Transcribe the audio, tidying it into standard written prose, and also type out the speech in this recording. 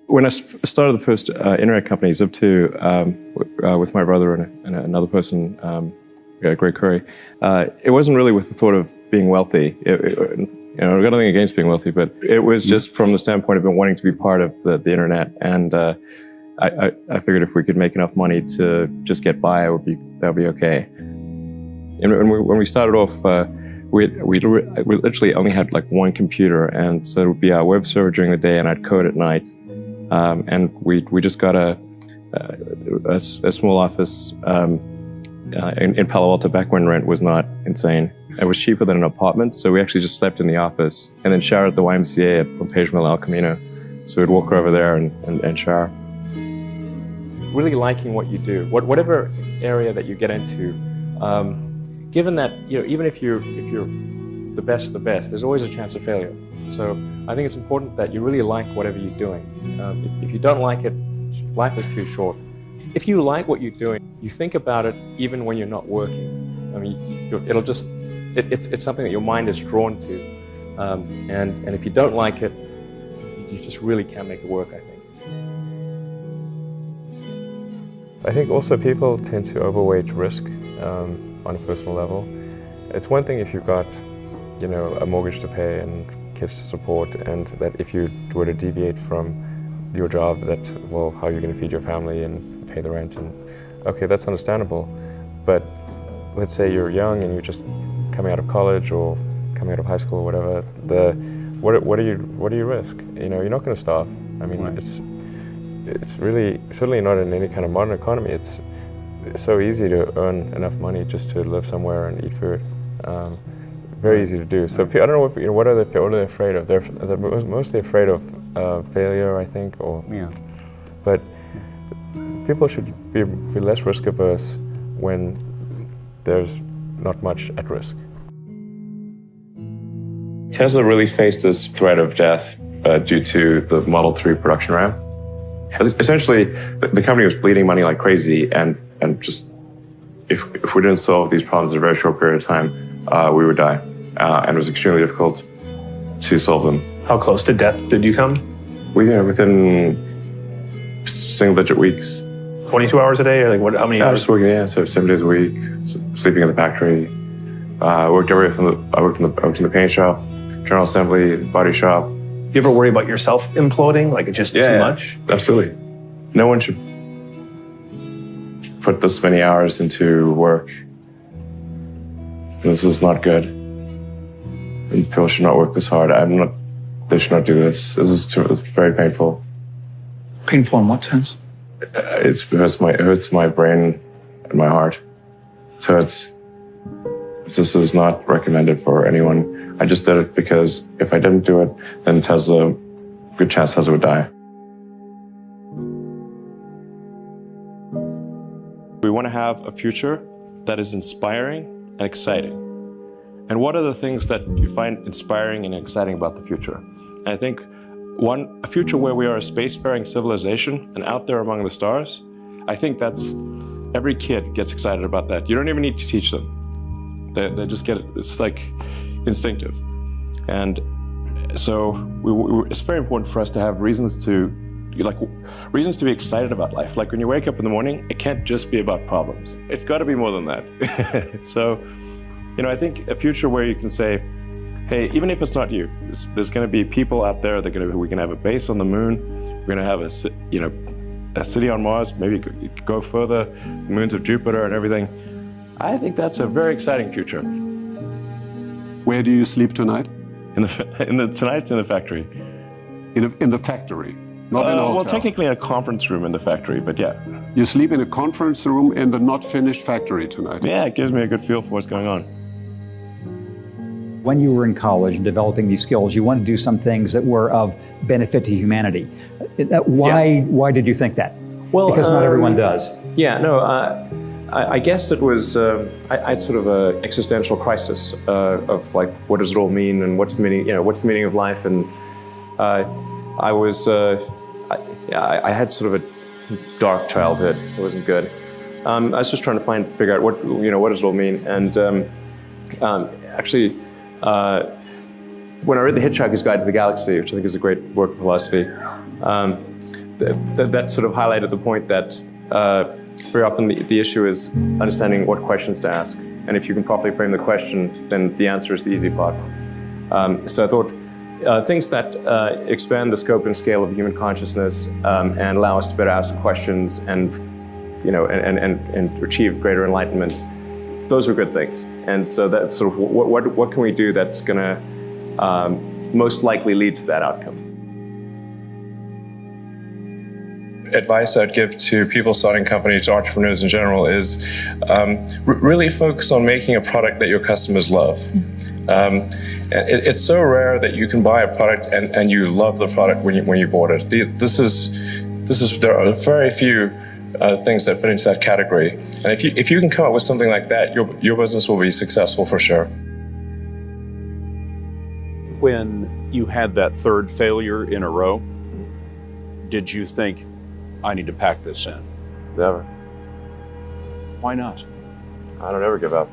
When I started the first internet company, Zip2, with my brother and another person, Greg Curry, it wasn't really with the thought of being wealthy. I've got nothing against being wealthy, but it was just from the standpoint of wanting to be part of the internet. And I figured if we could make enough money to just get by, that would be okay. And when we started off, we literally only had like one computer, and so it would be our web server during the day, and I'd code at night. And we just got a small office in Palo Alto back when rent was not insane. It was cheaper than an apartment, so we actually just slept in the office and then showered at the YMCA at Page Mill, El Camino. So we'd walk over there and shower. Really liking what you do, whatever area that you get into, given that even if you're the best, there's always a chance of failure. So I think it's important that you really like whatever you're doing. If you don't like it, life is too short. If you like what you're doing, you think about it even when you're not working. I mean, it's something that your mind is drawn to. And if you don't like it, you just really can't make it work, I think. I think also people tend to overweight risk on a personal level. It's one thing if you've got, a mortgage to pay and kids to support, and that if you were to deviate from your job, how are you going to feed your family and pay the rent? And okay, that's understandable. But let's say you're young and you're just coming out of college or coming out of high school or whatever. What do you risk? You're not going to starve. I mean, right. It's really certainly not in any kind of modern economy. It's so easy to earn enough money just to live somewhere and eat food. Very easy to do. So I don't know what are they afraid of? They're mostly afraid of failure, I think. But people should be less risk averse when there's not much at risk. Tesla really faced this threat of death due to the Model 3 production ramp. Essentially, the company was bleeding money like crazy, and just if we didn't solve these problems in a very short period of time, we would die. And it was extremely difficult to solve them. How close to death did you come? Within single-digit weeks. 22 hours a day, or how many hours? Just working, so 7 days a week, sleeping in the factory. I worked in the paint shop, general assembly, body shop. You ever worry about yourself imploding? Like it's just too much? Absolutely. No one should put this many hours into work. This is not good. And people should not work this hard. They should not do this. It's very painful. Painful in what sense? It hurts my brain and my heart. So this is not recommended for anyone. I just did it because if I didn't do it, then good chance Tesla would die. We want to have a future that is inspiring and exciting. And what are the things that you find inspiring and exciting about the future? And I think a future where we are a space-faring civilization and out there among the stars, I think every kid gets excited about that. You don't even need to teach them. They just get it. It's like instinctive. And so it's very important for us to have reasons to be excited about life. Like when you wake up in the morning, it can't just be about problems. It's got to be more than that. So, I think a future where you can say, hey, even if it's not you, there's going to be people out there we can have a base on the moon. We're going to have a city on Mars, maybe go further, moons of Jupiter and everything. I think that's a very exciting future. Where do you sleep tonight? Tonight's in the factory. In the factory, not in a hotel? Well, technically in a conference room in the factory, but yeah. You sleep in a conference room in the not finished factory tonight? Yeah, it gives me a good feel for what's going on. When you were in college and developing these skills, you wanted to do some things that were of benefit to humanity. Why did you think that? Well, because not everyone does. Yeah, no, I guess it was, I had sort of an existential crisis of like, what does it all mean and what's the meaning of life? And I had sort of a dark childhood. It wasn't good. I was just trying to figure out what does it all mean? And actually, when I read The Hitchhiker's Guide to the Galaxy, which I think is a great work of philosophy, that sort of highlighted the point that very often the issue is understanding what questions to ask. And if you can properly frame the question, then the answer is the easy part. So I thought things that expand the scope and scale of human consciousness and allow us to better ask questions and, and achieve greater enlightenment, those are good things. And so that's sort of what can we do that's going to most likely lead to that outcome. Advice I'd give to people starting companies, to entrepreneurs in general, is really focus on making a product that your customers love. It's so rare that you can buy a product and you love the product when you bought it. There are very few things that fit into that category. And if you can come up with something like that, your business will be successful for sure. When you had that third failure in a row, did you think, I need to pack this in? Never. Why not? I don't ever give up.